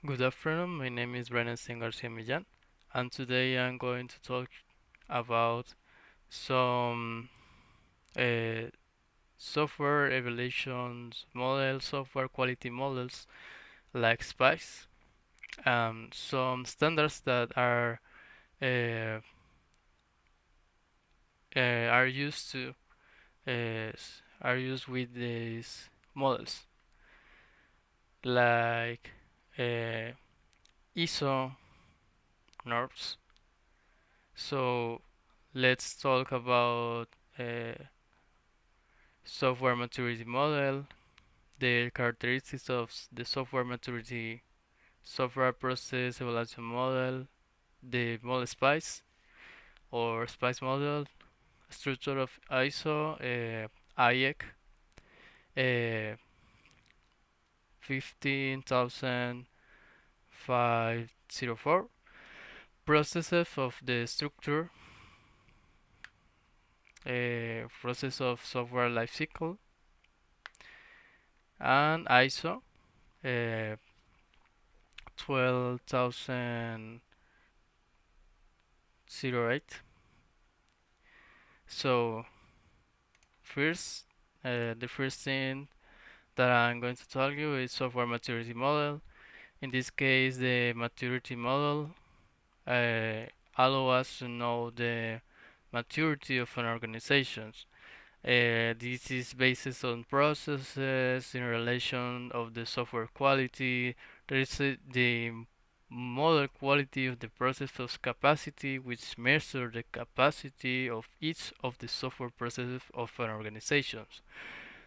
Good afternoon, my name is Renacin Garcia Millán, and today I'm going to talk about some uh, software evaluations models, software quality models like SPICE, some standards that uh, are used to are used with these models like uh, ISO norms. So let's talk about uh, software maturity model, the characteristics of the software maturity software process evaluation model, the model SPICE or SPICE model, structure of ISO, IEC, 15504, processes of the structure, process of software lifecycle, and ISO 12008. So first, the first thing that I'm going to tell you is software maturity model. In this case, the maturity model uh, allow us to know the maturity of an organization. This is based on processes in relation of the software quality. There is the model quality of the process of capacity, which measure the capacity of each of the software processes of an organization.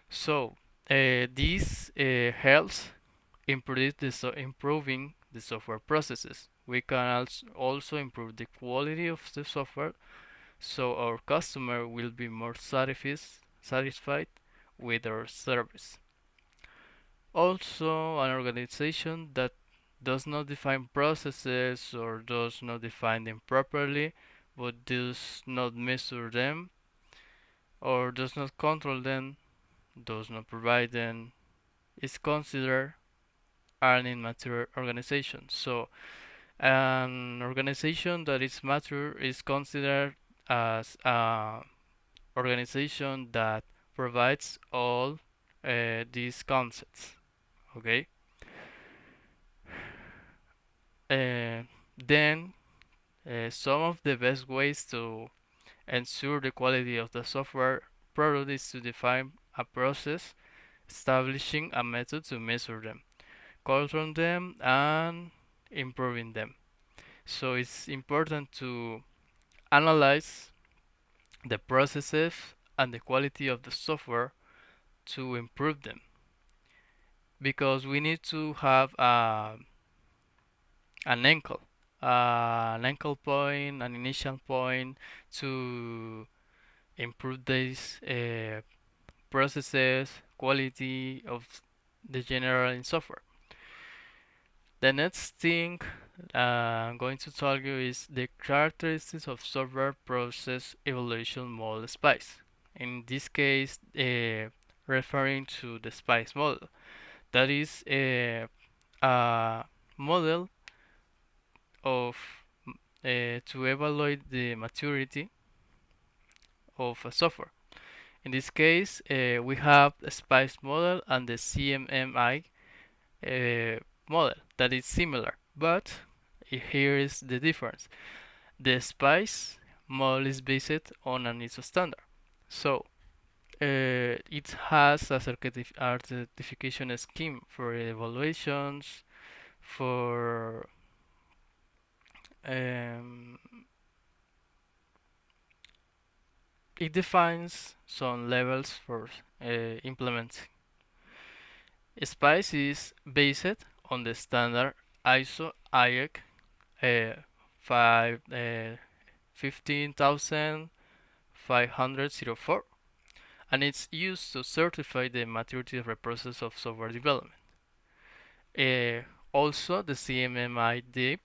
So this helps improving the software processes. We can also improve the quality of the software so our customer will be more satisfied with our service. Also, an organization that does not define processes or does not define them properly but does not measure them or does not control them, does not provide them, is considered an immature organization. So, an organization that is mature is considered as a organization that provides all these concepts. Okay. Uh, then some of the best ways to ensure the quality of the software product is to define a process, establishing a method to measure them, control them, and improving them. So it's important to analyze the processes and the quality of the software to improve them because we need to have an ankle, an ankle point, an initial point to improve these processes, quality of the general in software. The next thing I'm going to tell you is the characteristics of software process evaluation model SPICE. In this case, referring to the SPICE model. That is a model of to evaluate the maturity of a software. In this case, we have the SPICE model and the CMMI model that is similar, but here is the difference. The SPICE model is based on an ISO standard, so it has a certification scheme for evaluations, for um, it defines some levels for implementing. SPICE is based on the standard ISO IEC 5, 15504 and it's used to certify the maturity of the process of software development. Also, the CMMI DIP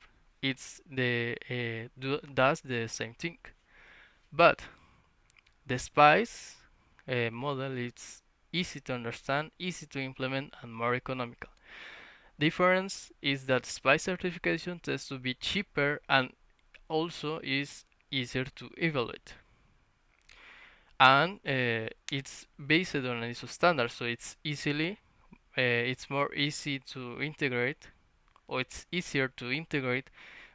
does the same thing, but the SPICE model is easy to understand, easy to implement, and more economical. Difference is that SPICE certification tends to be cheaper and also is easier to evaluate. And it's based on an ISO standard, so it's more easy to integrate, or it's easier to integrate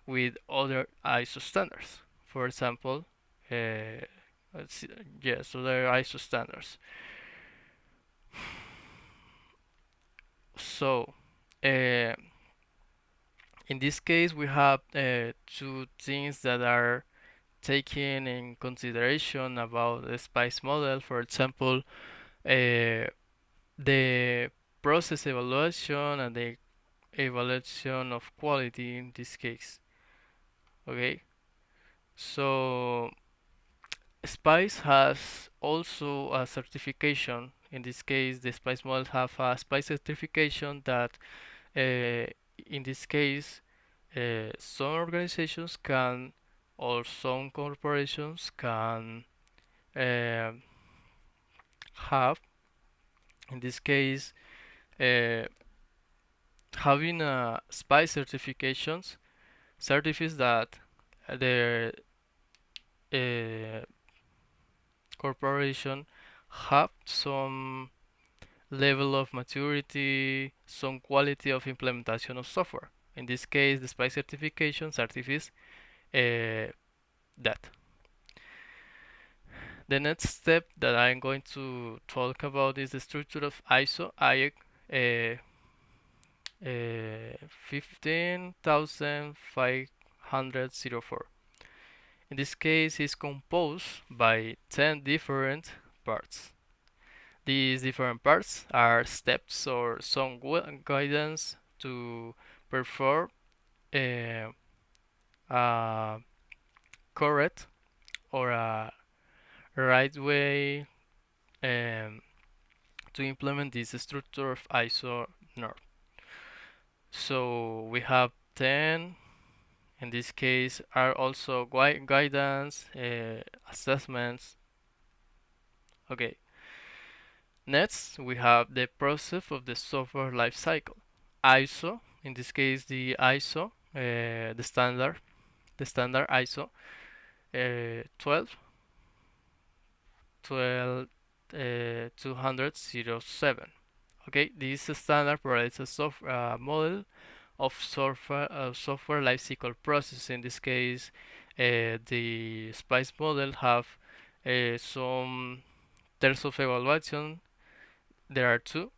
with other ISO standards. For example, uh, yes, other ISO standards. So, uh, in this case, we have two things that are taken in consideration about the SPICE model. For example, the process evaluation and the evaluation of quality in this case. Okay, so SPICE has also a certification. In this case, the SPICE model have a SPICE certification that, in this case, some organizations can, or some corporations can uh, have. In this case, uh, having a SPICE certificates that the uh, corporation have some level of maturity, some quality of implementation of software. In this case, the SPICE certification certifies that. The next step that I'm going to talk about is the structure of ISO IEC 15504. In this case, it's composed by 10 different parts. These different parts are steps or some guidance to perform a, a correct or a right way um, to implement this structure of ISO norm. So we have 10. In this case, are also guidance, assessments. Okay. Next, we have the process of the software lifecycle. ISO, in this case, the ISO, the standard ISO 12, 12 200.07. Okay, this standard provides a model of software lifecycle process. In this case, the SPICE model have some terms of evaluation. There are two: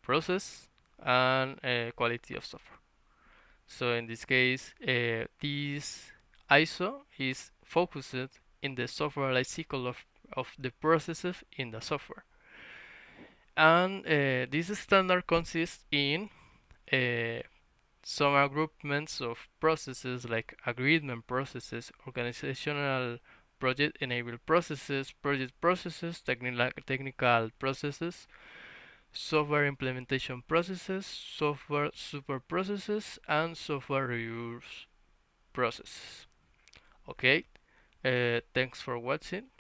process and quality of software. So in this case, this ISO is focused in the software lifecycle of the processes in the software. And this standard consists in uh, some groupments of processes like agreement processes, organizational project enabled processes, project processes, technical processes, software implementation processes, software support processes, and software reviews processes. Okay, thanks for watching.